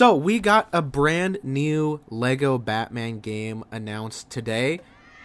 So we got a brand new Lego Batman game announced today.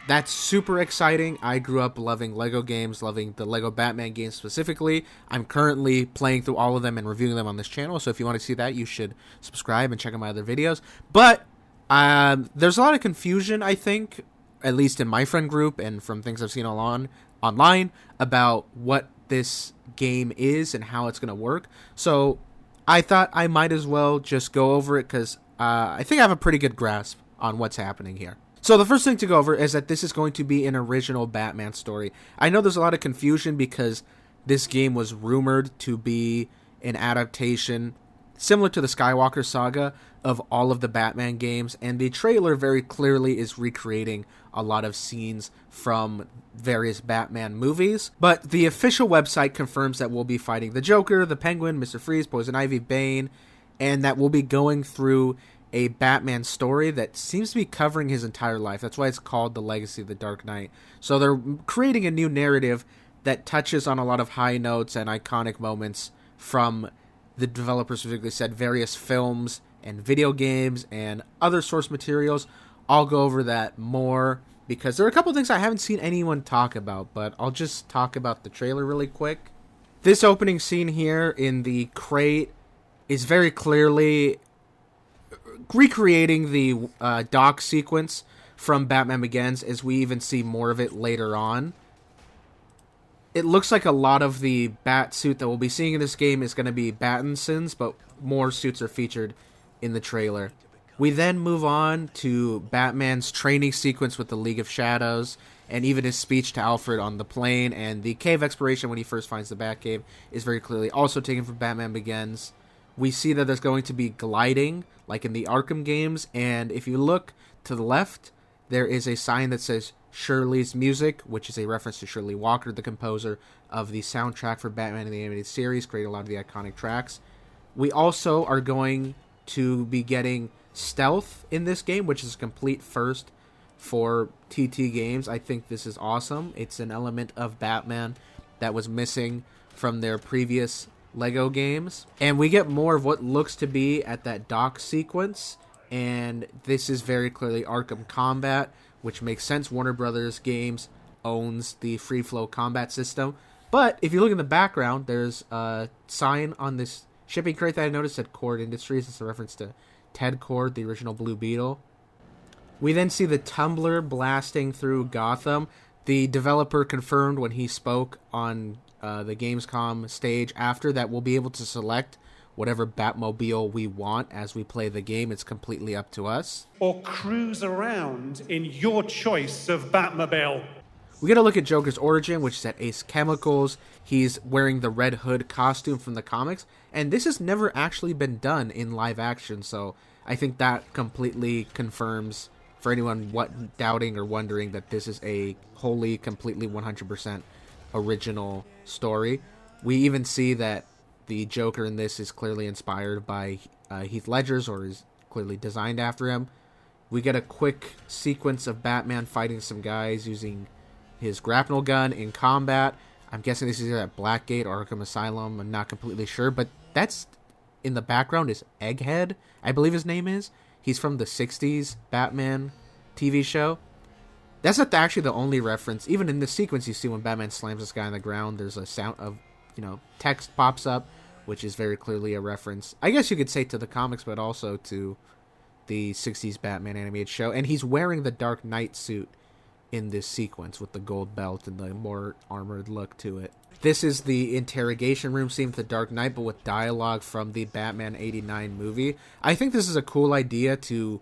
That's super exciting. I grew up loving Lego games, loving the Lego Batman games specifically. I'm currently playing through all of them and reviewing them on this channel, so if you want to see that, you should subscribe and check out my other videos. But there's a lot of confusion, I think, at least in my friend group and from things I've seen online about what this game is and how it's going to work. So I thought I might as well just go over it because I think I have a pretty good grasp on what's happening here. So the first thing to go over is that this is going to be an original Batman story. I know there's a lot of confusion because this game was rumored to be an adaptation similar to the Skywalker saga of all of the Batman games, and the trailer very clearly is recreating a lot of scenes from various Batman movies. But the official website confirms that we'll be fighting the Joker, the Penguin, Mr. Freeze, Poison Ivy, Bane, and that we'll be going through a Batman story that seems to be covering his entire life. That's why it's called The Legacy of the Dark Knight. So they're creating a new narrative that touches on a lot of high notes and iconic moments from, the developers specifically said, various films and video games and other source materials. I'll go over that more because there are a couple things I haven't seen anyone talk about, but I'll just talk about the trailer really quick. This opening scene here in the crate is very clearly recreating the dock sequence from Batman Begins, as we even see more of it later on. It looks like a lot of the bat suit that we'll be seeing in this game is going to be Battinson's, but more suits are featured in the trailer. We then move on to Batman's training sequence with the League of Shadows, and even his speech to Alfred on the plane, and the cave exploration when he first finds the Batcave is very clearly also taken from Batman Begins. We see that there's going to be gliding, like in the Arkham games, and if you look to the left, there is a sign that says Shirley's Music, which is a reference to Shirley Walker, the composer of the soundtrack for Batman in the Animated Series, created a lot of the iconic tracks. We also are going to be getting stealth in this game, which is a complete first for TT Games. I think this is awesome. It's an element of Batman that was missing from their previous Lego games. And we get more of what looks to be at that dock sequence, and this is very clearly Arkham Combat, which makes sense. Warner Brothers Games owns the free flow combat system. But if you look in the background, there's a sign on this shipping crate that I noticed at Cord Industries. It's a reference to Ted Cord, the original Blue Beetle. We then see the Tumbler blasting through Gotham. The developer confirmed when he spoke on the Gamescom stage after that we'll be able to select whatever Batmobile we want as we play the game. It's completely up to us. Or cruise around in your choice of Batmobile. We get a look at Joker's origin, which is at Ace Chemicals. He's wearing the Red Hood costume from the comics, and this has never actually been done in live action, so I think that completely confirms for anyone doubting or wondering that this is a wholly, completely 100% original story. We even see that the Joker in this is clearly inspired by Heath Ledger's, or is clearly designed after him. We get a quick sequence of Batman fighting some guys using his grapnel gun in combat. I'm guessing this is either at Blackgate or Arkham Asylum. I'm not completely sure, but that's in the background is Egghead, I believe his name is. He's from the 60s Batman TV show. That's not actually the only reference. Even in the sequence you see when Batman slams this guy on the ground, there's a sound of, text pops up, which is very clearly a reference, I guess you could say, to the comics, but also to the 60s Batman animated show. And he's wearing the Dark Knight suit in this sequence with the gold belt and the more armored look to it. This is the interrogation room scene with the Dark Knight, but with dialogue from the Batman '89 movie. I think this is a cool idea to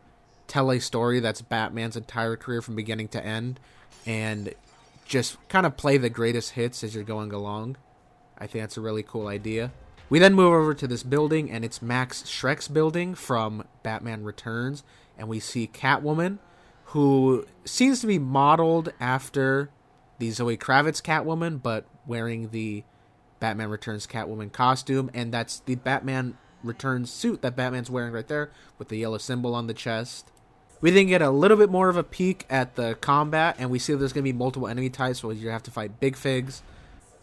tell a story that's Batman's entire career from beginning to end, and just kind of play the greatest hits as you're going along. I think that's a really cool idea. We then move over to this building, and it's Max Schreck's building from Batman Returns, and we see Catwoman, who seems to be modeled after the Zoe Kravitz Catwoman, but wearing the Batman Returns Catwoman costume, and that's the Batman Returns suit that Batman's wearing right there with the yellow symbol on the chest. We then get a little bit more of a peek at the combat, and we see there's going to be multiple enemy types, so you have to fight Big Figs.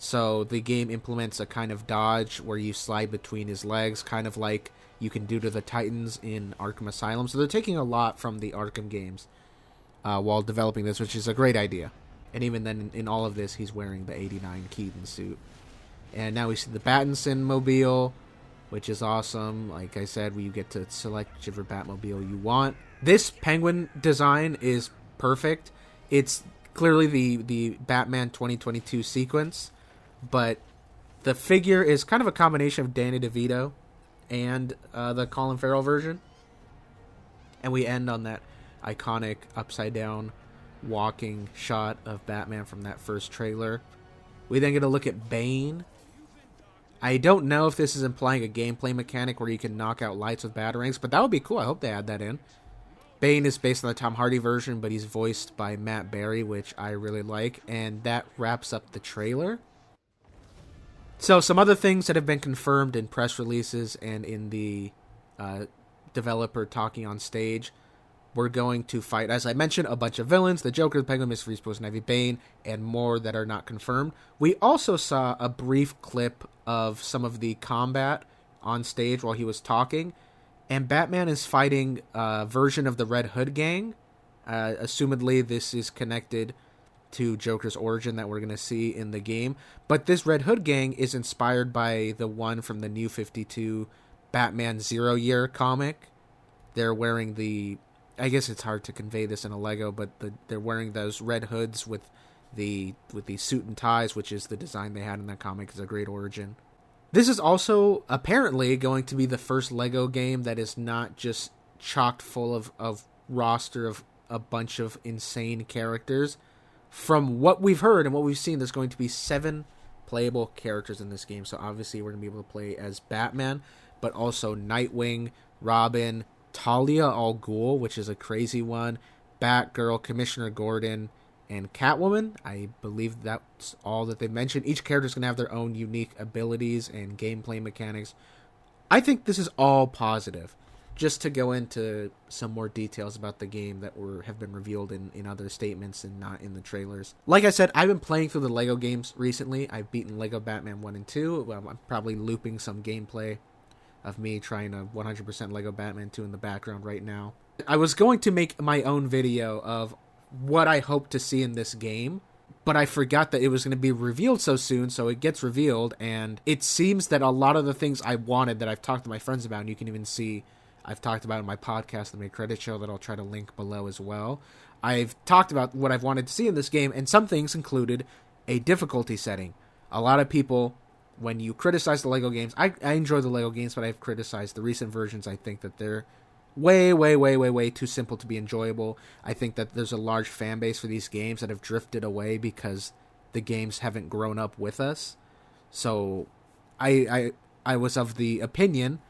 So the game implements a kind of dodge where you slide between his legs, kind of like you can do to the Titans in Arkham Asylum. So they're taking a lot from the Arkham games while developing this, which is a great idea. And even then, in all of this, he's wearing the 89 Keaton suit. And now we see the Battinson mobile, which is awesome. Like I said, you get to select whichever Batmobile you want. This Penguin design is perfect. It's clearly the Batman 2022 sequence, but the figure is kind of a combination of Danny DeVito and the Colin Farrell version. And we end on that iconic upside-down walking shot of Batman from that first trailer. We then get a look at Bane. I don't know if this is implying a gameplay mechanic where you can knock out lights with batarangs, but that would be cool. I hope they add that in. Bane is based on the Tom Hardy version, but he's voiced by Matt Berry, which I really like, and that wraps up the trailer. So some other things that have been confirmed in press releases and in the developer talking on stage. We're going to fight, as I mentioned, a bunch of villains, the Joker, the Penguin, Mr. Freeze, Poison Ivy, Bane, and more that are not confirmed. We also saw a brief clip of some of the combat on stage while he was talking, and Batman is fighting a version of the Red Hood gang. Assumedly, this is connected to Joker's origin that we're going to see in the game. But this Red Hood gang is inspired by the one from the New 52 Batman Zero Year comic. They're wearing the... I guess it's hard to convey this in a Lego, but they're wearing those red hoods with the suit and ties, which is the design they had in that comic. It's a great origin. This is also apparently going to be the first Lego game that is not just chocked full of roster of a bunch of insane characters. From what we've heard and what we've seen, there's going to be 7 playable characters in this game. So obviously we're going to be able to play as Batman, but also Nightwing, Robin, Talia al Ghul, which is a crazy one, Batgirl, Commissioner Gordon, and Catwoman. I believe that's all that they mentioned. Each character is going to have their own unique abilities and gameplay mechanics. I think this is all positive. Just to go into some more details about the game that have been revealed in other statements and not in the trailers. Like I said, I've been playing through the Lego games recently. I've beaten Lego Batman 1 and 2. Well, I'm probably looping some gameplay of me trying to 100% Lego Batman 2 in the background right now. I was going to make my own video of what I hope to see in this game, but I forgot that it was going to be revealed so soon, so it gets revealed, and it seems that a lot of the things I wanted that I've talked to my friends about, and you can even see I've talked about in my podcast, The Mid Credit Show, that I'll try to link below as well. I've talked about what I've wanted to see in this game, and some things included a difficulty setting. A lot of people... When you criticize the Lego games, I enjoy the Lego games, but I've criticized the recent versions. I think that they're way too simple to be enjoyable. I think that there's a large fan base for these games that have drifted away because the games haven't grown up with us. So I was of the opinion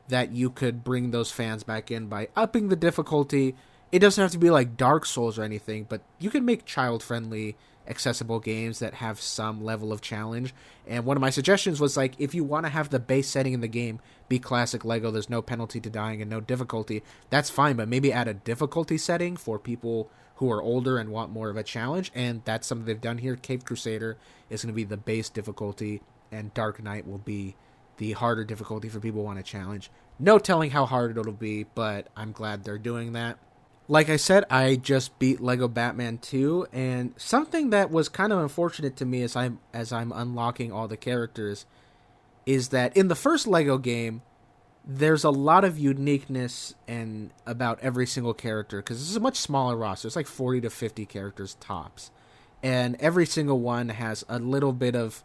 that you could bring those fans back in by upping the difficulty. It doesn't have to be like Dark Souls or anything, but you can make child-friendly accessible games that have some level of challenge. And one of my suggestions was, like, if you want to have the base setting in the game be classic Lego, there's no penalty to dying and no difficulty, that's fine, but maybe add a difficulty setting for people who are older and want more of a challenge. And that's something they've done here. Cave Crusader is going to be the base difficulty, and Dark Knight will be the harder difficulty for people who want a challenge. No telling how hard it'll be, but I'm glad they're doing that. Like I said, I just beat Lego Batman 2, and something that was kind of unfortunate to me as I'm unlocking all the characters is that in the first Lego game, there's a lot of uniqueness and about every single character, because this is a much smaller roster. It's like 40 to 50 characters tops, and every single one has a little bit of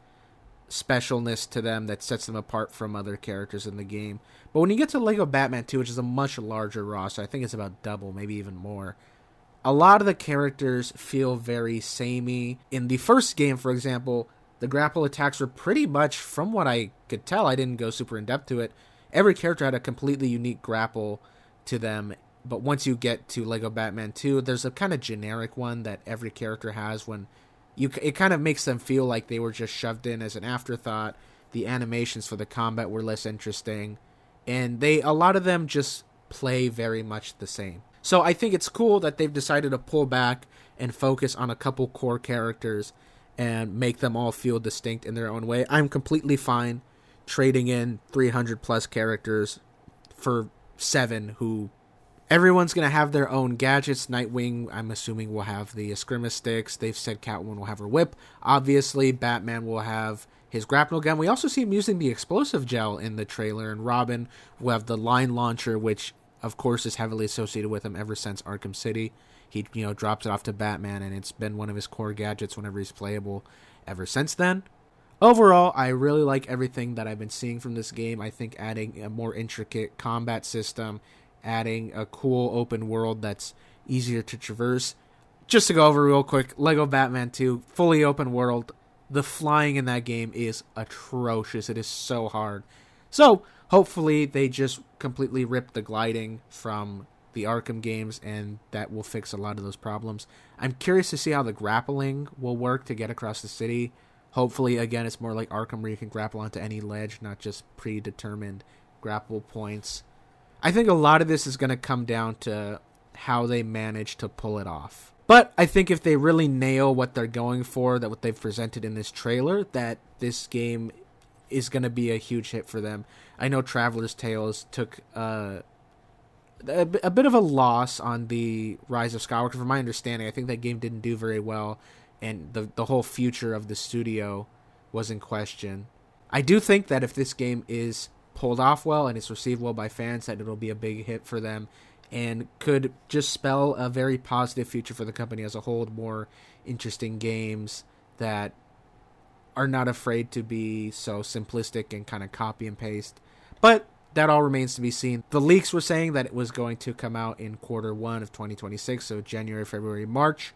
specialness to them that sets them apart from other characters in the game. But when you get to Lego Batman 2, which is a much larger roster, I think it's about double, maybe even more, a lot of the characters feel very samey. In the first game, for example, the grapple attacks were pretty much, from what I could tell, I didn't go super in-depth to it, every character had a completely unique grapple to them. But once you get to Lego Batman 2, there's a kind of generic one that every character has when it kind of makes them feel like they were just shoved in as an afterthought. The animations for the combat were less interesting, and a lot of them just play very much the same. So I think it's cool that they've decided to pull back and focus on a couple core characters and make them all feel distinct in their own way. I'm completely fine trading in 300 plus characters for 7, who everyone's going to have their own gadgets. Nightwing, I'm assuming, will have the Eskrima sticks. They've said Catwoman will have her whip. Obviously, Batman will have his grapnel gun. We also see him using the explosive gel in the trailer, and Robin will have the line launcher, which, of course, is heavily associated with him ever since Arkham City. He, drops it off to Batman, and it's been one of his core gadgets whenever he's playable ever since then. Overall, I really like everything that I've been seeing from this game. I think adding a more intricate combat system, adding a cool open world that's easier to traverse. Just to go over real quick, Lego Batman 2, fully open world. The flying in that game is atrocious. It is so hard. So, hopefully they just completely rip the gliding from the Arkham games, and that will fix a lot of those problems. I'm curious to see how the grappling will work to get across the city. Hopefully, again, it's more like Arkham where you can grapple onto any ledge, not just predetermined grapple points. I think a lot of this is going to come down to how they manage to pull it off. But I think if they really nail what they're going for, that what they've presented in this trailer, that this game is going to be a huge hit for them. I know Traveler's Tales took a bit of a loss on the Rise of Skywalker. From my understanding, I think that game didn't do very well, and the whole future of the studio was in question. I do think that if this game is pulled off well and it's received well by fans, that it'll be a big hit for them and could just spell a very positive future for the company as a whole. More interesting games that are not afraid to be so simplistic and kind of copy and paste. But that all remains to be seen. The leaks were saying that it was going to come out in Q1 of 2026, so January, February, March.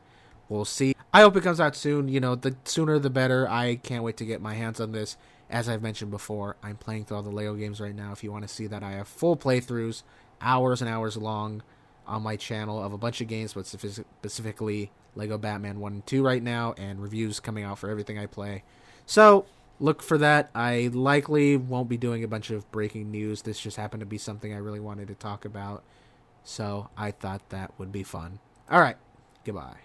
We'll see. I hope it comes out soon. The sooner the better. I can't wait to get my hands on this. As I've mentioned before, I'm playing through all the LEGO games right now. If you want to see that, I have full playthroughs, hours and hours long, on my channel of a bunch of games, but specifically LEGO Batman 1 and 2 right now, and reviews coming out for everything I play. So, look for that. I likely won't be doing a bunch of breaking news. This just happened to be something I really wanted to talk about, so I thought that would be fun. Alright, goodbye.